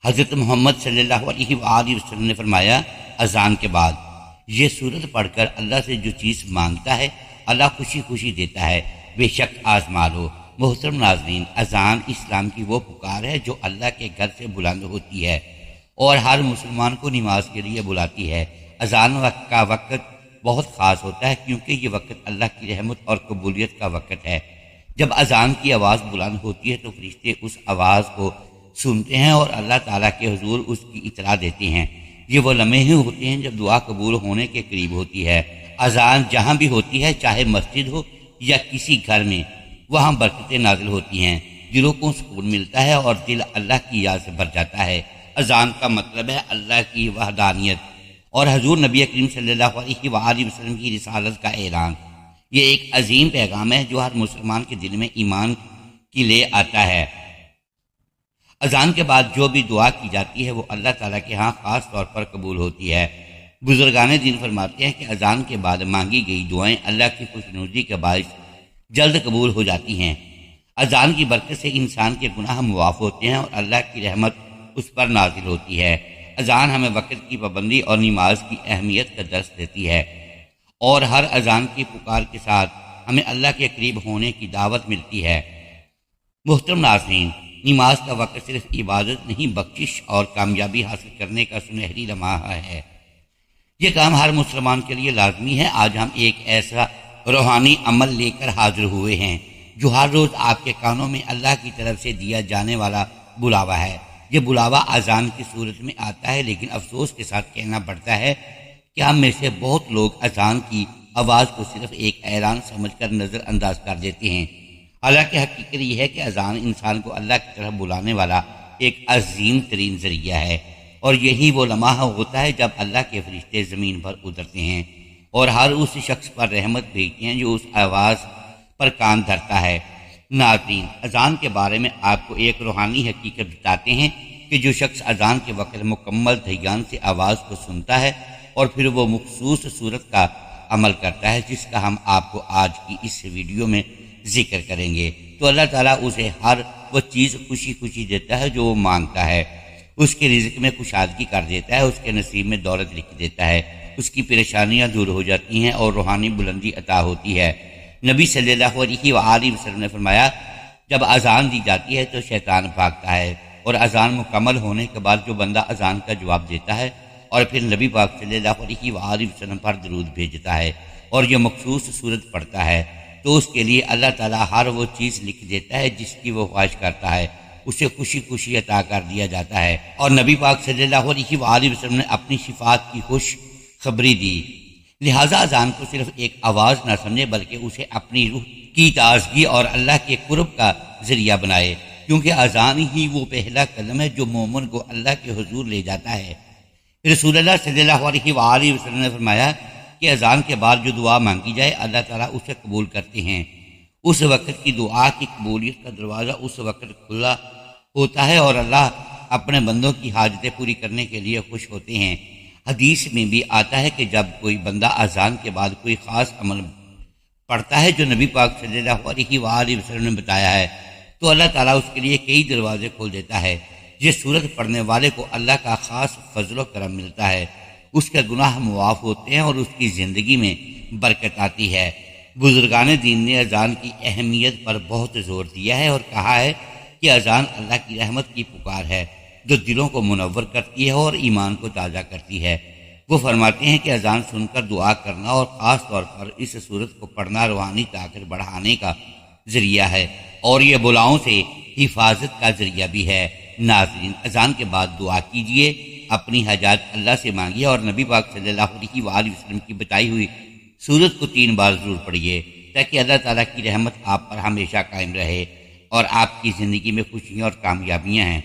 حضرت محمد صلی اللہ علیہ وآلہ وسلم نے فرمایا، اذان کے بعد یہ سورت پڑھ کر اللہ سے جو چیز مانگتا ہے اللہ خوشی خوشی دیتا ہے، بے شک آزما لو۔ محترم ناظرین، اذان اسلام کی وہ پکار ہے جو اللہ کے گھر سے بلند ہوتی ہے اور ہر مسلمان کو نماز کے لیے بلاتی ہے۔ اذان کا وقت بہت خاص ہوتا ہے کیونکہ یہ وقت اللہ کی رحمت اور قبولیت کا وقت ہے۔ جب اذان کی آواز بلند ہوتی ہے تو فرشتے اس آواز کو سنتے ہیں اور اللہ تعالیٰ کے حضور اس کی اطلاع دیتے ہیں۔ یہ وہ لمحے ہوتے ہیں جب دعا قبول ہونے کے قریب ہوتی ہے۔ اذان جہاں بھی ہوتی ہے، چاہے مسجد ہو یا کسی گھر میں، وہاں برکتیں نازل ہوتی ہیں، دلوں کو سکون ملتا ہے اور دل اللہ کی یاد سے بھر جاتا ہے۔ اذان کا مطلب ہے اللہ کی وحدانیت اور حضور نبی کریم صلی اللہ علیہ وآلہ وسلم کی رسالت کا اعلان۔ یہ ایک عظیم پیغام ہے جو ہر مسلمان کے دل میں ایمان کی لے آتا ہے۔ اذان کے بعد جو بھی دعا کی جاتی ہے وہ اللہ تعالیٰ کے ہاں خاص طور پر قبول ہوتی ہے۔ بزرگان دین فرماتے ہیں کہ اذان کے بعد مانگی گئی دعائیں اللہ کی خوشنودی کے باعث جلد قبول ہو جاتی ہیں۔ اذان کی برکت سے انسان کے گناہ معاف ہوتے ہیں اور اللہ کی رحمت اس پر نازل ہوتی ہے۔ اذان ہمیں وقت کی پابندی اور نماز کی اہمیت کا درس دیتی ہے اور ہر اذان کی پکار کے ساتھ ہمیں اللہ کے قریب ہونے کی دعوت ملتی ہے۔ محترم ناظرین، نماز کا وقت صرف عبادت نہیں، بخشش اور کامیابی حاصل کرنے کا سنہری لمحہ ہے۔ یہ کام ہر مسلمان کے لیے لازمی ہے۔ آج ہم ایک ایسا روحانی عمل لے کر حاضر ہوئے ہیں جو ہر روز آپ کے کانوں میں اللہ کی طرف سے دیا جانے والا بلاوا ہے۔ یہ بلاوا اذان کی صورت میں آتا ہے، لیکن افسوس کے ساتھ کہنا پڑتا ہے کہ ہم میں سے بہت لوگ اذان کی آواز کو صرف ایک اعلان سمجھ کر نظر انداز کر دیتے ہیں۔ حالانکہ حقیقت یہ ہے کہ اذان انسان کو اللہ کی طرف بلانے والا ایک عظیم ترین ذریعہ ہے، اور یہی وہ لمحہ ہوتا ہے جب اللہ کے فرشتے زمین پر اترتے ہیں اور ہر اس شخص پر رحمت بھیجتے ہیں جو اس آواز پر کان دھرتا ہے۔ ناظرین، اذان کے بارے میں آپ کو ایک روحانی حقیقت بتاتے ہیں کہ جو شخص اذان کے وقت مکمل دھیان سے آواز کو سنتا ہے اور پھر وہ مخصوص صورت کا عمل کرتا ہے جس کا ہم آپ کو آج کی اس ویڈیو میں ذکر کریں گے، تو اللہ تعالیٰ اسے ہر وہ چیز خوشی خوشی دیتا ہے جو وہ مانگتا ہے۔ اس کے رزق میں کشادگی کر دیتا ہے، اس کے نصیب میں دولت لکھ دیتا ہے، اس کی پریشانیاں دور ہو جاتی ہیں اور روحانی بلندی عطا ہوتی ہے۔ نبی صلی اللہ علیہ وآلہ وسلم نے فرمایا، جب اذان دی جاتی ہے تو شیطان بھاگتا ہے، اور اذان مکمل ہونے کے بعد جو بندہ اذان کا جواب دیتا ہے اور پھر نبی پاک صلی اللہ علیہ وآلہ وسلم پر درود بھیجتا ہے اور یہ مخصوص صورت پڑھتا ہے تو اس کے لیے اللہ تعالیٰ ہر وہ چیز لکھ دیتا ہے جس کی وہ خواہش کرتا ہے، اسے خوشی خوشی عطا کر دیا جاتا ہے۔ اور نبی پاک صلی اللہ علیہ وآلہ وسلم نے اپنی شفاعت کی خوش خبری دی۔ لہٰذا اذان کو صرف ایک آواز نہ سمجھے بلکہ اسے اپنی روح کی تازگی اور اللہ کے قرب کا ذریعہ بنائے، کیونکہ اذان ہی وہ پہلا قدم ہے جو مومن کو اللہ کے حضور لے جاتا ہے۔ رسول اللہ صلی اللہ علیہ وآلہ وسلم نے فرمایا کہ اذان کے بعد جو دعا مانگی جائے اللہ تعالیٰ اسے قبول کرتے ہیں۔ اس وقت کی دعا کی قبولیت کا دروازہ اس وقت کھلا ہوتا ہے اور اللہ اپنے بندوں کی حاجتیں پوری کرنے کے لیے خوش ہوتے ہیں۔ حدیث میں بھی آتا ہے کہ جب کوئی بندہ اذان کے بعد کوئی خاص عمل پڑھتا ہے جو نبی پاک صلی اللہ علیہ وآلہ وسلم نے بتایا ہے تو اللہ تعالیٰ اس کے لیے کئی دروازے کھول دیتا ہے۔ یہ سورت پڑھنے والے کو اللہ کا خاص فضل و کرم ملتا ہے، اس کے گناہ معاف ہوتے ہیں اور اس کی زندگی میں برکت آتی ہے۔ بزرگان دین نے اذان کی اہمیت پر بہت زور دیا ہے اور کہا ہے کہ اذان اللہ کی رحمت کی پکار ہے جو دلوں کو منور کرتی ہے اور ایمان کو تازہ کرتی ہے۔ وہ فرماتے ہیں کہ اذان سن کر دعا کرنا اور خاص طور پر اس صورت کو پڑھنا روحانی طاقت بڑھانے کا ذریعہ ہے اور یہ بلاؤں سے حفاظت کا ذریعہ بھی ہے۔ ناظرین، اذان کے بعد دعا کیجیے، اپنی حاجات اللہ سے مانگیے اور نبی پاک صلی اللہ علیہ وآلہ وسلم کی بتائی ہوئی سورت کو 3 بار ضرور پڑھیے تاکہ اللہ تعالیٰ کی رحمت آپ پر ہمیشہ قائم رہے اور آپ کی زندگی میں خوشیاں اور کامیابیاں ہیں۔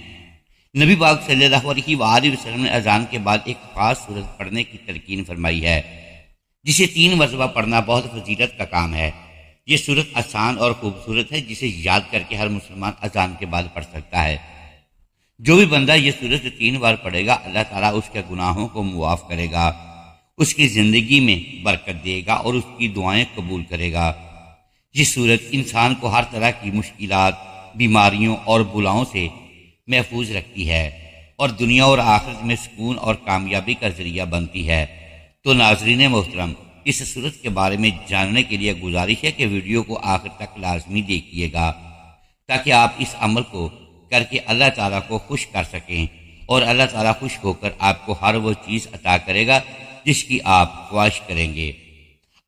نبی پاک صلی اللہ علیہ وآلہ وسلم نے اذان کے بعد ایک خاص سورت پڑھنے کی تلقین فرمائی ہے جسے 3 مرتبہ پڑھنا بہت فضیلت کا کام ہے۔ یہ سورت آسان اور خوبصورت ہے جسے یاد کر کے ہر مسلمان اذان کے بعد پڑھ سکتا ہے۔ جو بھی بندہ یہ سورت 3 بار پڑھے گا اللہ تعالیٰ اس کے گناہوں کو معاف کرے گا، اس کی زندگی میں برکت دے گا اور اس کی دعائیں قبول کرے گا۔ یہ سورت انسان کو ہر طرح کی مشکلات، بیماریوں اور بلاؤں سے محفوظ رکھتی ہے اور دنیا اور آخرت میں سکون اور کامیابی کا ذریعہ بنتی ہے۔ تو ناظرین محترم، اس صورت کے بارے میں جاننے کے لیے گزارش ہے کہ ویڈیو کو آخر تک لازمی دیکھیے گا تاکہ آپ اس عمل کو کر کے اللہ تعالیٰ کو خوش کر سکیں، اور اللہ تعالیٰ خوش ہو کر آپ کو ہر وہ چیز عطا کرے گا جس کی آپ خواہش کریں گے۔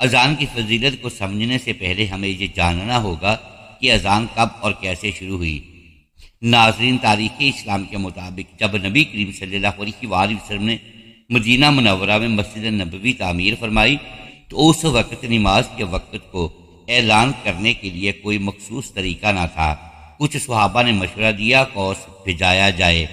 اذان کی فضیلت کو سمجھنے سے پہلے ہمیں یہ جاننا ہوگا کہ اذان کب اور کیسے شروع ہوئی۔ ناظرین، تاریخ اسلام کے مطابق جب نبی کریم صلی اللہ علیہ وآلہ وسلم نے مدینہ منورہ میں مسجد نبوی تعمیر فرمائی تو اس وقت نماز کے وقت کو اعلان کرنے کے لیے کوئی مخصوص طریقہ نہ تھا۔ کچھ صحابہ نے مشورہ دیا قوس بھجایا جائے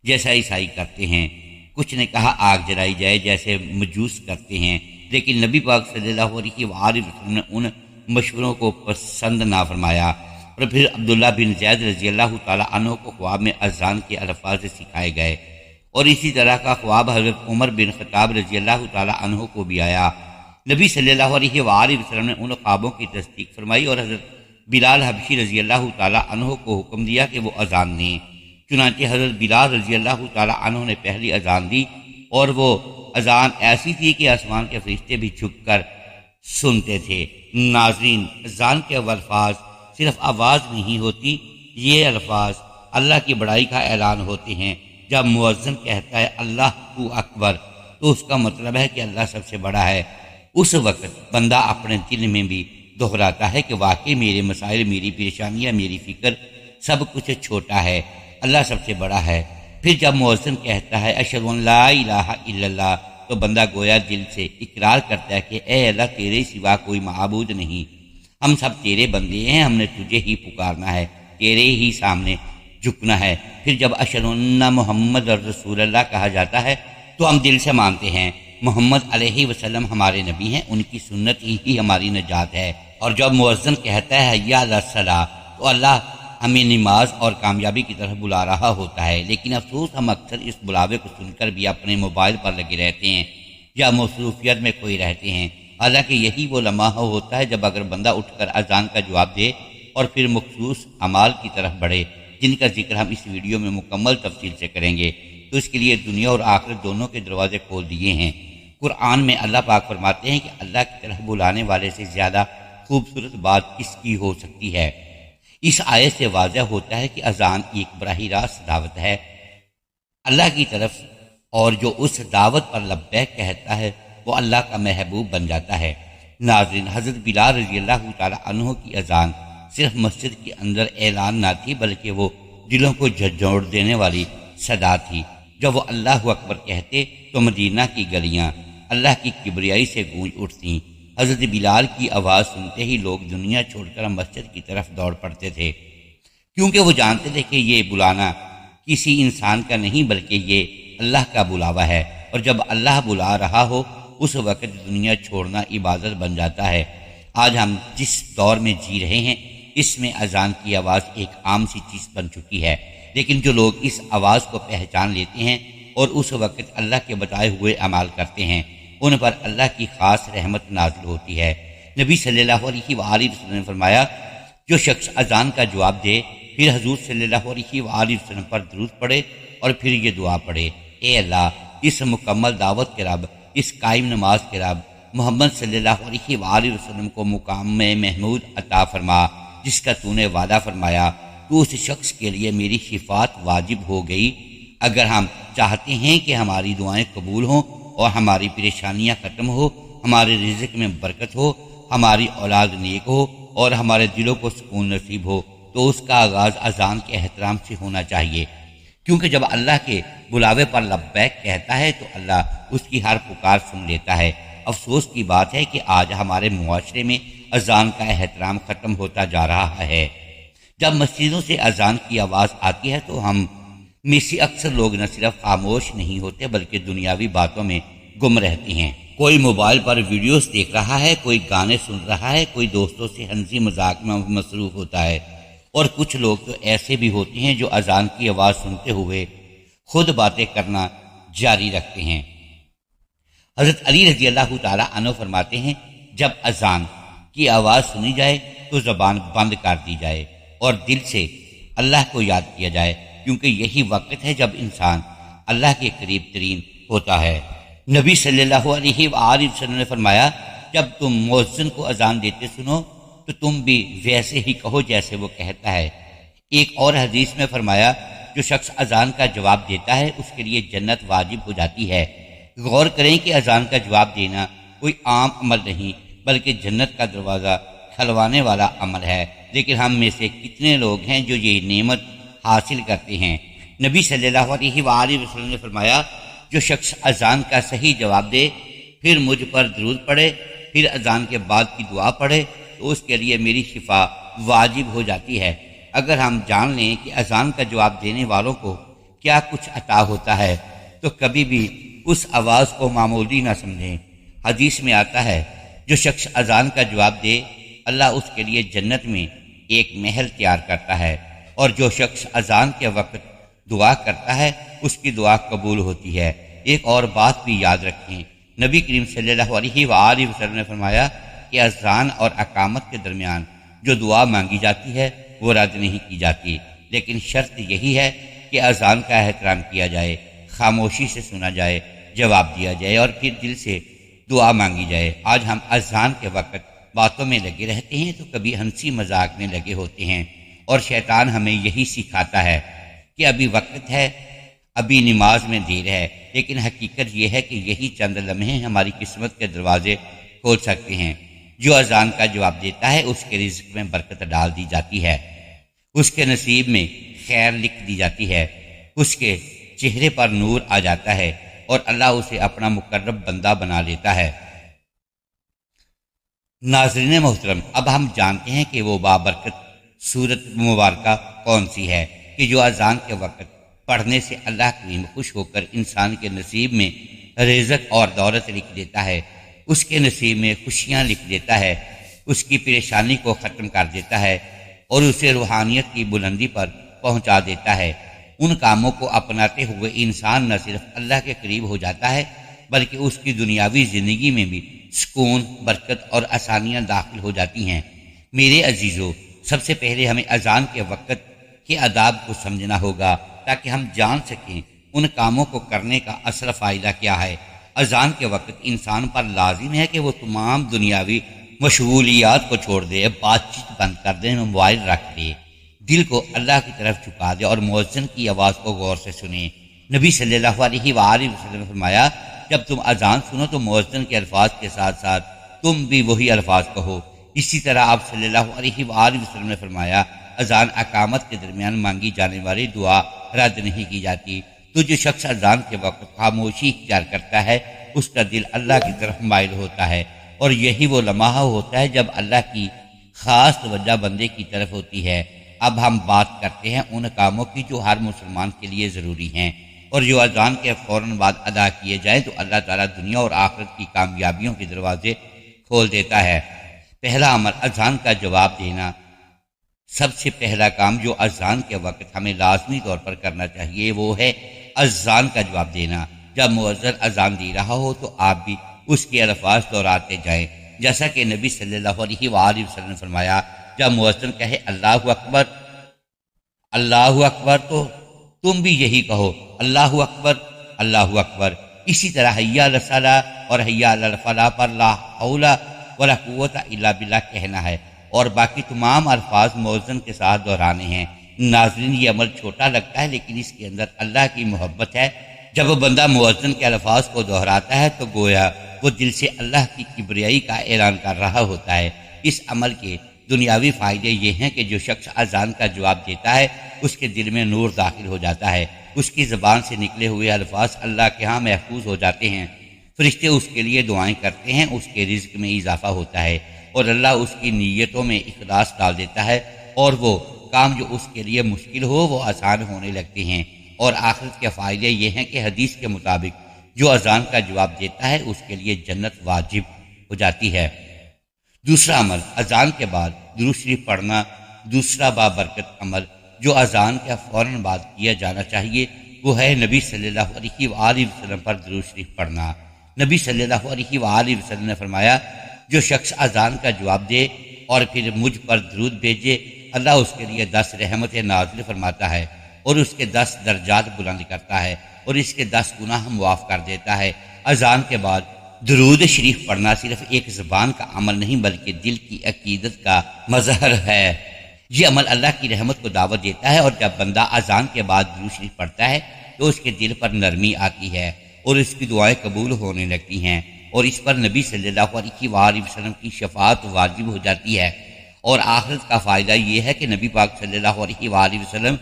جیسا عیسائی کرتے ہیں، کچھ نے کہا آگ جلائی جائے جیسے مجوس کرتے ہیں، لیکن نبی پاک صلی اللہ علیہ وآلہ وسلم نے ان مشوروں کو پسند نہ فرمایا، اور پھر عبداللہ بن زید رضی اللہ تعالیٰ عنہ کو خواب میں اذان کے الفاظ سکھائے گئے، اور اسی طرح کا خواب حضرت عمر بن خطاب رضی اللہ تعالیٰ عنہ کو بھی آیا۔ نبی صلی اللہ علیہ وآلہ وسلم نے ان خوابوں کی تصدیق فرمائی اور حضرت بلال حبشی رضی اللہ تعالیٰ عنہ کو حکم دیا کہ وہ اذان دیں۔ چنانچہ حضرت بلال رضی اللہ تعالیٰ عنہ نے پہلی اذان دی، اور وہ اذان ایسی تھی کہ آسمان کے فرشتے بھی جھک کر سنتے تھے۔ ناظرین، اذان کے الفاظ صرف آواز نہیں ہوتی، یہ الفاظ اللہ کی بڑائی کا اعلان ہوتے ہیں۔ جب مؤذن کہتا ہے اللہ اکبر تو اس کا مطلب ہے کہ اللہ سب سے بڑا ہے۔ اس وقت بندہ اپنے دل میں بھی دہراتا ہے کہ واقعی میرے مسائل، میری پریشانیاں، میری فکر، سب کچھ چھوٹا ہے، اللہ سب سے بڑا ہے۔ پھر جب مؤذن کہتا ہے اشہد ان لا الہ الا اللہ تو بندہ گویا دل سے اقرار کرتا ہے کہ اے اللہ تیرے سوا کوئی معبود نہیں، ہم سب تیرے بندے ہیں، ہم نے تجھے ہی پکارنا ہے، تیرے ہی سامنے جھکنا ہے۔ پھر جب اشہد ان محمد رسول اللہ کہا جاتا ہے تو ہم دل سے مانتے ہیں محمد علیہ وسلم ہمارے نبی ہیں، ان کی سنت ہی ہماری نجات ہے۔ اور جب مؤذن کہتا ہے حی علی الصلاۃ تو اللہ ہمیں نماز اور کامیابی کی طرف بلا رہا ہوتا ہے، لیکن افسوس ہم اکثر اس بلاوے کو سن کر بھی اپنے موبائل پر لگے رہتے ہیں یا مصروفیت میں کھوئے رہتے ہیں۔ حالانکہ یہی وہ لمحہ ہوتا ہے جب اگر بندہ اٹھ کر اذان کا جواب دے اور پھر مخصوص اعمال کی طرف بڑھے، جن کا ذکر ہم اس ویڈیو میں مکمل تفصیل سے کریں گے، تو اس کے لیے دنیا اور آخرت دونوں کے دروازے کھول دیے ہیں۔ قرآن میں اللہ پاک فرماتے ہیں کہ اللہ کی طرف بلانے والے سے زیادہ خوبصورت بات کس کی ہو سکتی ہے۔ اس آیت سے واضح ہوتا ہے کہ اذان ایک براہ راست دعوت ہے اللہ کی طرف، اور جو اس دعوت پر لبیک کہتا ہے وہ اللہ کا محبوب بن جاتا ہے۔ ناظرین، حضرت بلال رضی اللہ تعالی عنہ کی اذان صرف مسجد کے اندر اعلان نہ تھی، بلکہ وہ دلوں کو جھنجھوڑ دینے والی صدا تھی۔ جب وہ اللہ اکبر کہتے تو مدینہ کی گلیاں اللہ کی کبریائی سے گونج اٹھتیں۔ حضرت بلال کی آواز سنتے ہی لوگ دنیا چھوڑ کر مسجد کی طرف دوڑ پڑتے تھے، کیونکہ وہ جانتے تھے کہ یہ بلانا کسی انسان کا نہیں بلکہ یہ اللہ کا بلاوا ہے، اور جب اللہ بلا رہا ہو اس وقت دنیا چھوڑنا عبادت بن جاتا ہے۔ آج ہم جس دور میں جی رہے ہیں اس میں اذان کی آواز ایک عام سی چیز بن چکی ہے، لیکن جو لوگ اس آواز کو پہچان لیتے ہیں اور اس وقت اللہ کے بتائے ہوئے اعمال کرتے ہیں، ان پر اللہ کی خاص رحمت نازل ہوتی ہے۔ نبی صلی اللہ علیہ وآلہ وسلم نے فرمایا، جو شخص اذان کا جواب دے پھر حضور صلی اللہ علیہ وآلہ وسلم پر درود پڑھے اور پھر یہ دعا پڑھے، اے اللہ اس مکمل دعوت کے رب، اس قائم نماز کے رب، محمد صلی اللہ علیہ وآلہ وسلم کو مقام میں محمود عطا فرما جس کا تو نے وعدہ فرمایا، تو اس شخص کے لیے میری شفاعت واجب ہو گئی۔ اگر ہم چاہتے ہیں کہ ہماری دعائیں قبول ہوں اور ہماری پریشانیاں ختم ہو، ہمارے رزق میں برکت ہو، ہماری اولاد نیک ہو اور ہمارے دلوں کو سکون نصیب ہو، تو اس کا آغاز اذان کے احترام سے ہونا چاہیے، کیونکہ جب اللہ کے بلاوے پر لبیک کہتا ہے تو اللہ اس کی ہر پکار سن لیتا ہے۔ افسوس کی بات ہے کہ آج ہمارے معاشرے میں اذان کا احترام ختم ہوتا جا رہا ہے۔ جب مسجدوں سے اذان کی آواز آتی ہے تو ہم میں سے اکثر لوگ نہ صرف خاموش نہیں ہوتے بلکہ دنیاوی باتوں میں گم رہتے ہیں۔ کوئی موبائل پر ویڈیوز دیکھ رہا ہے، کوئی گانے سن رہا ہے، کوئی دوستوں سے ہنسی مذاق میں مصروف ہوتا ہے، اور کچھ لوگ تو ایسے بھی ہوتے ہیں جو اذان کی آواز سنتے ہوئے خود باتیں کرنا جاری رکھتے ہیں۔ حضرت علی رضی اللہ تعالی عنہ فرماتے ہیں، جب اذان کی آواز سنی جائے تو زبان بند کر دی جائے اور دل سے اللہ کو یاد کیا جائے، کیونکہ یہی وقت ہے جب انسان اللہ کے قریب ترین ہوتا ہے۔ نبی صلی اللہ علیہ وآلہ وسلم نے فرمایا، جب تم مؤذن کو اذان دیتے سنو تو تم بھی ویسے ہی کہو جیسے وہ کہتا ہے۔ ایک اور حدیث میں فرمایا، جو شخص اذان کا جواب دیتا ہے اس کے لیے جنت واجب ہو جاتی ہے۔ غور کریں کہ اذان کا جواب دینا کوئی عام عمل نہیں بلکہ جنت کا دروازہ کھلوانے والا عمل ہے، لیکن ہم میں سے کتنے لوگ ہیں جو یہ نعمت حاصل کرتے ہیں؟ نبی صلی اللہ علیہ وآلہ وسلم نے فرمایا، جو شخص اذان کا صحیح جواب دے، پھر مجھ پر درود پڑھے، پھر اذان کے بعد کی دعا پڑھے تو اس کے لیے میری شفا واجب ہو جاتی ہے۔ اگر ہم جان لیں کہ اذان کا جواب دینے والوں کو کیا کچھ عطا ہوتا ہے تو کبھی بھی اس آواز کو معمولی نہ سمجھیں۔ حدیث میں آتا ہے، جو شخص اذان کا جواب دے اللہ اس کے لیے جنت میں ایک محل تیار کرتا ہے، اور جو شخص اذان کے وقت دعا کرتا ہے اس کی دعا قبول ہوتی ہے۔ ایک اور بات بھی یاد رکھیں، نبی کریم صلی اللہ علیہ وآلہ وسلم نے فرمایا کہ اذان اور اقامت کے درمیان جو دعا مانگی جاتی ہے وہ رد نہیں کی جاتی، لیکن شرط یہی ہے کہ اذان کا احترام کیا جائے، خاموشی سے سنا جائے، جواب دیا جائے اور پھر دل سے دعا مانگی جائے۔ آج ہم اذان کے وقت باتوں میں لگے رہتے ہیں تو کبھی ہنسی مذاق میں لگے ہوتے ہیں، اور شیطان ہمیں یہی سکھاتا ہے کہ ابھی وقت ہے، ابھی نماز میں دیر ہے، لیکن حقیقت یہ ہے کہ یہی چند لمحے ہماری قسمت کے دروازے کھول سکتے ہیں۔ جو اذان کا جواب دیتا ہے اس کے رزق میں برکت ڈال دی جاتی ہے، اس کے نصیب میں خیر لکھ دی جاتی ہے، اس کے چہرے پر نور آ جاتا ہے اور اللہ اسے اپنا مقرب بندہ بنا لیتا ہے۔ ناظرین محترم، اب ہم جانتے ہیں کہ وہ بابرکت سورت مبارکہ کون سی ہے کہ جو اذان کے وقت پڑھنے سے اللہ کریم خوش ہو کر انسان کے نصیب میں رزق اور دولت لکھ دیتا ہے، اس کے نصیب میں خوشیاں لکھ دیتا ہے، اس کی پریشانی کو ختم کر دیتا ہے اور اسے روحانیت کی بلندی پر پہنچا دیتا ہے۔ ان کاموں کو اپناتے ہوئے انسان نہ صرف اللہ کے قریب ہو جاتا ہے بلکہ اس کی دنیاوی زندگی میں بھی سکون، برکت اور آسانیاں داخل ہو جاتی ہیں۔ میرے عزیزو، سب سے پہلے ہمیں اذان کے وقت کے آداب کو سمجھنا ہوگا تاکہ ہم جان سکیں ان کاموں کو کرنے کا اصل فائدہ کیا ہے۔ اذان کے وقت انسان پر لازم ہے کہ وہ تمام دنیاوی مشغولیات کو چھوڑ دے، بات چیت بند کر دے، موبائل رکھ دے، دل کو اللہ کی طرف جھکا دے اور مؤذن کی آواز کو غور سے سنے۔ نبی صلی اللہ علیہ وآلہ وسلم نے فرمایا، جب تم اذان سنو تو مؤذن کے الفاظ کے ساتھ ساتھ تم بھی وہی الفاظ کہو۔ اسی طرح آپ صلی اللہ علیہ وآلہ وسلم نے فرمایا، اذان اقامت کے درمیان مانگی جانے والی دعا رد نہیں کی جاتی۔ تو جو شخص اذان کے وقت خاموشی اختیار کرتا ہے اس کا دل اللہ کی طرف مائل ہوتا ہے، اور یہی وہ لمحہ ہوتا ہے جب اللہ کی خاص توجہ بندے کی طرف ہوتی ہے۔ اب ہم بات کرتے ہیں ان کاموں کی جو ہر مسلمان کے لیے ضروری ہیں اور جو اذان کے فوراً بعد ادا کیے جائیں تو اللہ تعالیٰ دنیا اور آخرت کی کامیابیوں کے دروازے کھول دیتا ہے۔ پہلا عمل اذان کا جواب دینا۔ سب سے پہلا کام جو اذان کے وقت ہمیں لازمی طور پر کرنا چاہیے وہ ہے اذان کا جواب دینا۔ جب مؤذن اذان دے رہا ہو تو آپ بھی اس کے الفاظ دہراتے جائیں، جیسا کہ نبی صلی اللہ علیہ وآلہ وسلم نے فرمایا، جب مؤذن کہے اللہ اکبر اللہ اکبر تو تم بھی یہی کہو اللہ اکبر اللہ اکبر۔ اسی طرح حی علی الصلاۃ اور حی علی الفلاح پر لا حول ولا قوت الا باللہ کہنا ہے اور باقی تمام الفاظ مؤذن کے ساتھ دہرانے ہیں۔ ناظرین، یہ عمل چھوٹا لگتا ہے لیکن اس کے اندر اللہ کی محبت ہے۔ جب وہ بندہ مؤذن کے الفاظ کو دہراتا ہے تو گویا وہ دل سے اللہ کی کبریائی کا اعلان کر رہا ہوتا ہے۔ اس عمل کے دنیاوی فائدے یہ ہیں کہ جو شخص اذان کا جواب دیتا ہے اس کے دل میں نور داخل ہو جاتا ہے، اس کی زبان سے نکلے ہوئے الفاظ اللہ کے ہاں محفوظ ہو جاتے ہیں، فرشتے اس کے لیے دعائیں کرتے ہیں، اس کے رزق میں اضافہ ہوتا ہے اور اللہ اس کی نیتوں میں اخلاص ڈال دیتا ہے اور وہ کام جو اس کے لیے مشکل ہو وہ آسان ہونے لگتے ہیں۔ اور آخرت کے فائدے یہ ہیں کہ حدیث کے مطابق جو اذان کا جواب دیتا ہے اس کے لیے جنت واجب ہو جاتی ہے۔ دوسرا عمل اذان کے بعد درود شریف پڑھنا۔ دوسرا بابرکت عمل جو اذان کے فوراً بعد کیا جانا چاہیے وہ ہے نبی صلی اللہ علیہ وآلہ وسلم پر درود شریف پڑھنا۔ نبی صلی اللہ علیہ وآلہ وسلم نے فرمایا، جو شخص اذان کا جواب دے اور پھر مجھ پر درود بھیجے اللہ اس کے لیے 10 رحمتیں نازل فرماتا ہے۔ اور اس کے 10 درجات بلند کرتا ہے اور اس کے 10 گناہ معاف کر دیتا ہے۔ اذان کے بعد درود شریف پڑھنا صرف ایک زبان کا عمل نہیں بلکہ دل کی عقیدت کا مظہر ہے۔ یہ عمل اللہ کی رحمت کو دعوت دیتا ہے، اور جب بندہ اذان کے بعد درود شریف پڑھتا ہے تو اس کے دل پر نرمی آتی ہے اور اس کی دعائیں قبول ہونے لگتی ہیں، اور اس پر نبی صلی اللہ علیہ وآلہ وسلم کی شفاعت واجب ہو جاتی ہے۔ اور آخرت کا فائدہ یہ ہے کہ نبی پاک صلی اللہ علیہ وآلہ وسلم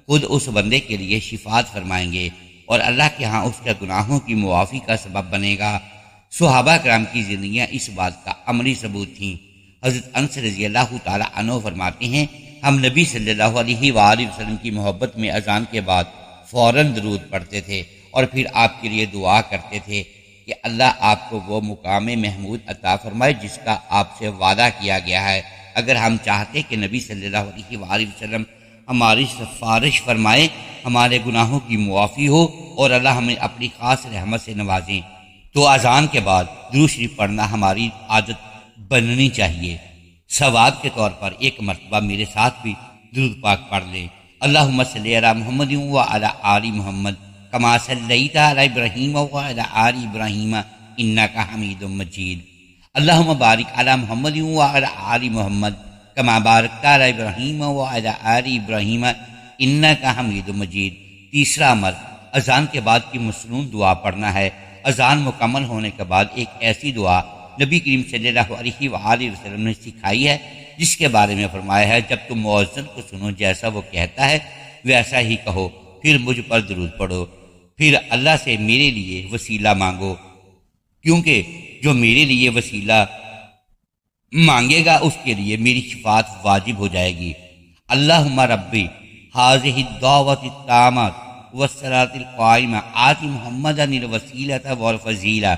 خود اس بندے کے لیے شفاعت فرمائیں گے، اور اللہ کے ہاں اس کے گناہوں کی معافی کا سبب بنے گا۔ صحابہ کرام کی زندگیاں اس بات کا عملی ثبوت تھیں۔ حضرت انس رضی اللہ تعالی عنہ فرماتے ہیں، ہم نبی صلی اللہ علیہ وآلہ وسلم کی محبت میں اذان کے بعد فوراً درود پڑھتے تھے اور پھر آپ کے لیے دعا کرتے تھے کہ اللہ آپ کو وہ مقام محمود عطا فرمائے جس کا آپ سے وعدہ کیا گیا ہے۔ اگر ہم چاہتے کہ نبی صلی اللہ علیہ وآلہ وسلم ہماری سفارش فرمائے، ہمارے گناہوں کی معافی ہو اور اللہ ہمیں اپنی خاص رحمت سے نوازیں، تو اذان کے بعد درود شریف پڑھنا ہماری عادت بننی چاہیے۔ ثواب کے طور پر ایک مرتبہ میرے ساتھ بھی درود پاک پڑھ لیں۔ اللہم صلی علی محمد وعلی آل محمد کما صلیت علی ابراہیم وعلی آل ابراہیم انک حمید مجید۔ اللہم بارک علی محمد وعلی آل محمد کما بارکت علی ابراہیم وعلی آل ابراہیم انک حمید مجید۔ تیسرا عمل اذان کے بعد کی مسنون دعا پڑھنا ہے۔ اذان مکمل ہونے کے بعد ایک ایسی دعا نبی کریم صلی اللہ علیہ وآلہ وسلم نے سکھائی ہے جس کے بارے میں فرمایا ہے، جب تم مؤذن کو سنو جیسا وہ کہتا ہے ویسا ہی کہو، پھر مجھ پر درود پڑھو، پھر اللہ سے میرے لیے وسیلہ مانگو، کیونکہ جو میرے لیے وسیلہ مانگے گا اس کے لیے میری شفاعت واجب ہو جائے گی۔ اللہم ربی ھذہ الدعوۃ التامۃ والصلاۃ القائمہ آت محمدا الوسیلۃ والفضیلہ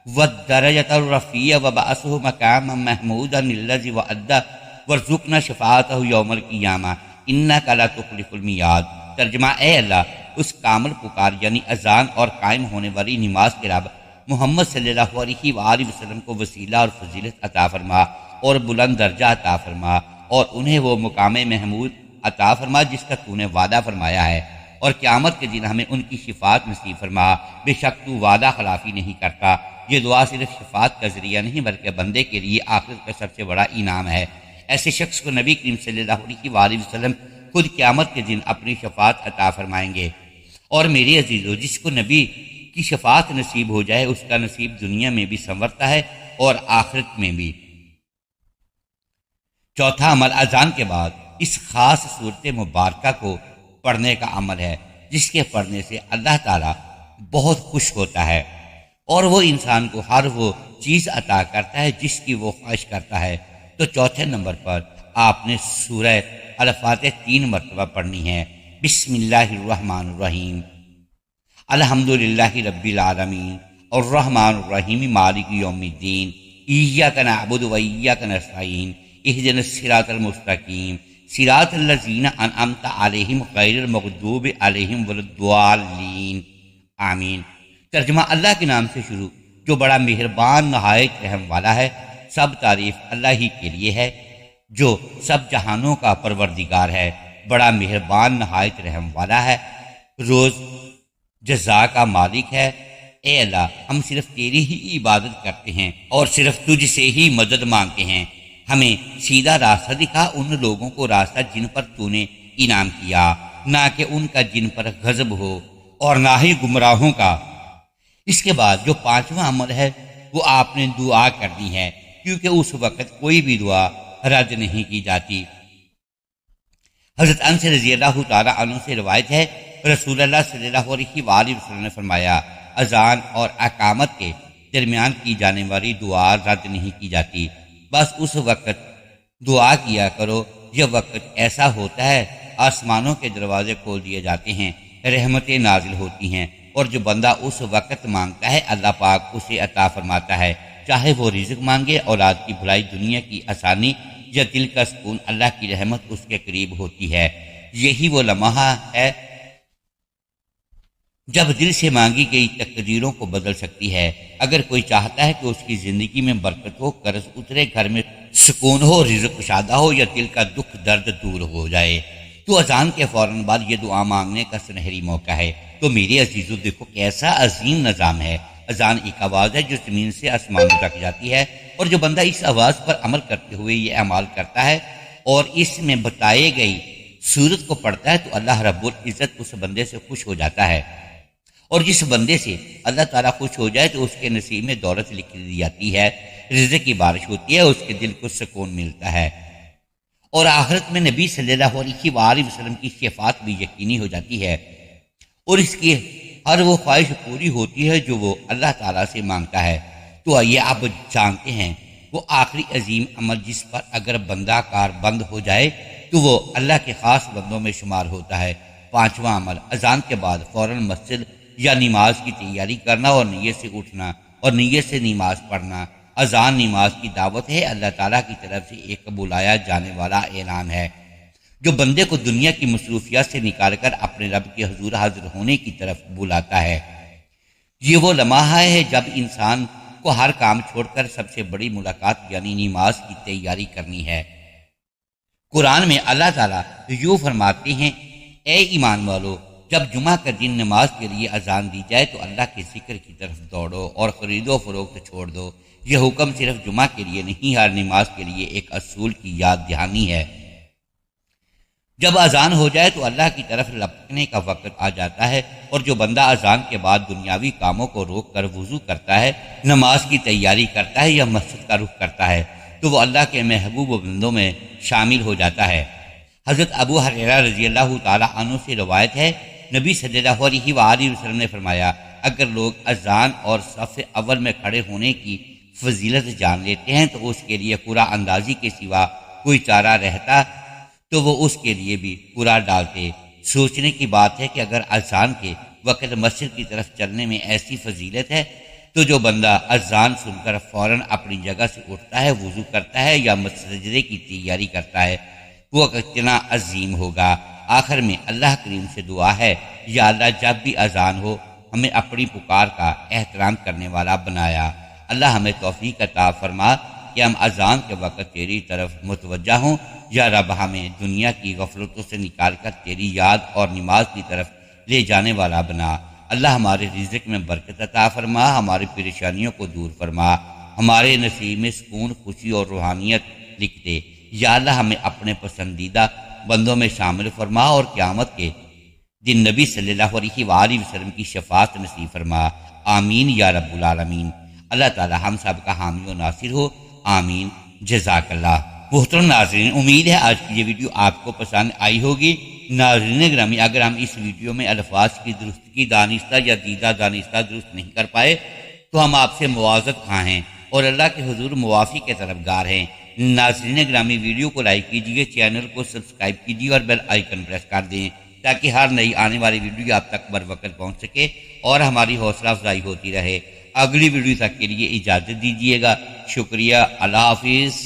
والدرجۃ الرفیعہ وابعثہ مقاما محمودا الذی وعدہ وارزقنا شفاعتہ یوم القیامہ انک لا تخلف المیعاد۔ ترجمہ، اے اللہ اس کامل پکار یعنی اذان اور قائم ہونے والی نماز کے رب محمد صلی اللہ علیہ وآلہ وسلم کو وسیلہ اور فضیلت عطا فرما اور بلند درجہ عطا فرما، اور انہیں وہ مقام محمود عطا فرما جس کا تو نے وعدہ فرمایا ہے، اور قیامت کے دن ہمیں ان کی شفاعت نصیب فرما، بے شک تو وعدہ خلافی نہیں کرتا۔ یہ دعا صرف شفاعت کا ذریعہ نہیں بلکہ بندے کے لیے آخرت کا سب سے بڑا انعام ہے۔ ایسے شخص کو نبی کریم صلی اللہ علیہ وآلہ وسلم خود قیامت کے دن اپنی شفاعت عطا فرمائیں گے۔ اور میری عزیزو، جس کو نبی کی شفاعت نصیب ہو جائے اس کا نصیب دنیا میں بھی سنورتا ہے اور آخرت میں بھی۔ چوتھا عمل اذان کے بعد اس خاص صورت مبارکہ کو پڑھنے کا عمل ہے جس کے پڑھنے سے اللہ تعالیٰ بہت خوش ہوتا ہے اور وہ انسان کو ہر وہ چیز عطا کرتا ہے جس کی وہ خواہش کرتا ہے۔ تو چوتھے نمبر پر آپ نے سورہ الفاتح 3 مرتبہ پڑھنی ہے۔ بسم اللہ الرحمن الرحیم، الحمدللہ رب العالمین الرحمن الرحیم مالک یوم الدین، ایاک نعبد و ایاک نستعین، اہدنا الصراط المستقیم صراط الذین انعمت علیہم غیر المغضوب علیہم ولا الضالین، آمین۔ ترجمہ، اللہ کے نام سے شروع جو بڑا مہربان نہایت رحم والا ہے۔ سب تعریف اللہ ہی کے لیے ہے جو سب جہانوں کا پروردگار ہے، بڑا مہربان نہایت رحم والا ہے، روز جزا کا مالک ہے۔ اے اللہ، ہم صرف تیری ہی عبادت کرتے ہیں اور صرف تجھ سے ہی مدد مانگتے ہیں۔ ہمیں سیدھا راستہ دکھا، ان لوگوں کو راستہ جن پر تو نے انعام کیا، نہ کہ ان کا جن پر غضب ہو، اور نہ ہی گمراہوں کا۔ اس کے بعد جو 5واں عمل ہے وہ آپ نے دعا کرنی ہے، کیونکہ اس وقت کوئی بھی دعا رد نہیں کی جاتی۔ حضرت انس رضی اللہ تعالیٰ عنہ سے روایت ہے، رسول اللہ صلی اللہ علیہ وآلہ وسلم نے فرمایا، اذان اور اقامت کے درمیان کی جانے والی دعا رد نہیں کی جاتی، بس اس وقت دعا کیا کرو۔ یہ وقت ایسا ہوتا ہے آسمانوں کے دروازے کھول دیے جاتے ہیں، رحمتیں نازل ہوتی ہیں، اور جو بندہ اس وقت مانگتا ہے اللہ پاک اسے عطا فرماتا ہے، چاہے وہ رزق مانگے، اولاد کی بھلائی، دنیا کی آسانی یا دل کا سکون، اللہ کی رحمت اس کے قریب ہوتی ہے۔ یہی وہ لمحہ ہے جب دل سے مانگی گئی تقدیروں کو بدل سکتی ہے۔ اگر کوئی چاہتا ہے کہ اس کی زندگی میں برکت ہو، قرض اترے، گھر میں سکون ہو، رزق کشادہ ہو یا دل کا دکھ درد دور ہو جائے، تو تو اذان کے فوراً بعد یہ دعا مانگنے کا سنہری موقع ہے۔ تو میرے عزیزو دیکھو کیسا عظیم نظام ہے۔ اذان ایک آواز ہے جو زمین سے آسمانوں تک جاتی ہے، اور جو بندہ اس آواز پر عمل کرتے ہوئے یہ اعمال کرتا ہے اور اس میں بتائے گئی سورت کو پڑھتا ہے تو اللہ رب العزت اس بندے سے خوش ہو جاتا ہے، اور جس بندے سے اللہ تعالیٰ خوش ہو جائے تو اس کے نصیب میں دولت لکھ دی جاتی ہے، رزق کی بارش ہوتی ہے، اس کے دل کو سکون ملتا ہے، اور آخرت میں نبی صلی اللہ علیہ وآلہ وسلم کی شفاعت بھی یقینی ہو جاتی ہے، اور اس کی ہر وہ خواہش پوری ہوتی ہے جو وہ اللہ تعالیٰ سے مانگتا ہے۔ تو آئیے آپ جانتے ہیں وہ آخری عظیم عمل جس پر اگر بندہ کار بند ہو جائے تو وہ اللہ کے خاص بندوں میں شمار ہوتا ہے۔ پانچواں عمل اذان کے بعد فوراً مسجد یا نماز کی تیاری کرنا اور نیت سے اٹھنا اور نیت سے نماز پڑھنا۔ اذان نماز کی دعوت ہے، اللہ تعالیٰ کی طرف سے ایک بلایا جانے والا اعلان ہے جو بندے کو دنیا کی مصروفیات سے نکال کر اپنے رب کے حضور حاضر ہونے کی طرف بلاتا ہے۔ یہ وہ لمحہ ہے جب انسان کو ہر کام چھوڑ کر سب سے بڑی ملاقات یعنی نماز کی تیاری کرنی ہے۔ قرآن میں اللہ تعالیٰ یوں فرماتے ہیں، اے ایمان والو، جب جمعہ کا دن نماز کے لیے اذان دی جائے تو اللہ کے ذکر کی طرف دوڑو اور خرید و فروخت چھوڑ دو۔ یہ حکم صرف جمعہ کے لیے نہیں، ہر نماز کے لیے ایک اصول کی یاد دہانی ہے۔ جب اذان ہو جائے تو اللہ کی طرف لپکنے کا وقت آ جاتا ہے، اور جو بندہ اذان کے بعد دنیاوی کاموں کو روک کر وضو کرتا ہے، نماز کی تیاری کرتا ہے یا مسجد کا رخ کرتا ہے تو وہ اللہ کے محبوب بندوں میں شامل ہو جاتا ہے۔ حضرت ابو ہریرہ رضی اللہ تعالی عنہ سے روایت ہے، نبی صلی اللہ علیہ وآلہ وسلم نے فرمایا، اگر لوگ اذان اور صف اول میں کھڑے ہونے کی فضیلت جان لیتے ہیں تو اس کے لیے قرآن اندازی کے سوا کوئی چارہ رہتا تو وہ اس کے لیے بھی قرآن ڈالتے۔ سوچنے کی بات ہے کہ اگر اذان کے وقت مسجد کی طرف چلنے میں ایسی فضیلت ہے تو جو بندہ اذان سن کر فوراً اپنی جگہ سے اٹھتا ہے، وضو کرتا ہے یا سجدے کی تیاری کرتا ہے، وہ کتنا عظیم ہوگا۔ آخر میں اللہ کریم سے دعا ہے، یا اللہ جب بھی اذان ہو ہمیں اپنی پکار کا احترام کرنے والا بنایا۔ اللہ ہمیں توفیق عطا فرما کہ ہم اذان کے وقت تیری طرف متوجہ ہوں، یا رب ہمیں دنیا کی غفلتوں سے نکال کر تیری یاد اور نماز کی طرف لے جانے والا بنا۔ اللہ ہمارے رزق میں برکت عطا فرما، ہماری پریشانیوں کو دور فرما، ہمارے نصیب میں سکون، خوشی اور روحانیت لکھ دے۔ یا اللہ ہمیں اپنے پسندیدہ بندوں میں شامل فرما، اور قیامت کے دن نبی صلی اللہ علیہ وآلہ وسلم کی شفاعت نصیب فرما۔ آمین یا رب العالمین۔ اللہ تعالی ہم سب کا حامی و ناصر ہو، آمین۔ جزاک اللہ۔ محترم ناظرین، امید ہے آج کی یہ ویڈیو آپ کو پسند آئی ہوگی۔ ناظرین گرامی، اگر ہم اس ویڈیو میں الفاظ کی درستگی دانستہ یا دیدہ دانستہ درست نہیں کر پائے تو ہم آپ سے معذرت خواہ ہیں اور اللہ کے حضور معافی کے طلبگار ہیں۔ ناظرین گرامی، ویڈیو کو لائک کیجیے، چینل کو سبسکرائب کیجیے اور بیل آئیکن پریس کر دیں تاکہ ہر نئی آنے والی ویڈیو آپ تک بر وقت پہنچ سکے اور ہماری حوصلہ افزائی ہوتی رہے۔ اگلی ویڈیو تک کے لیے اجازت دیجیے گا۔ شکریہ۔ اللہ حافظ۔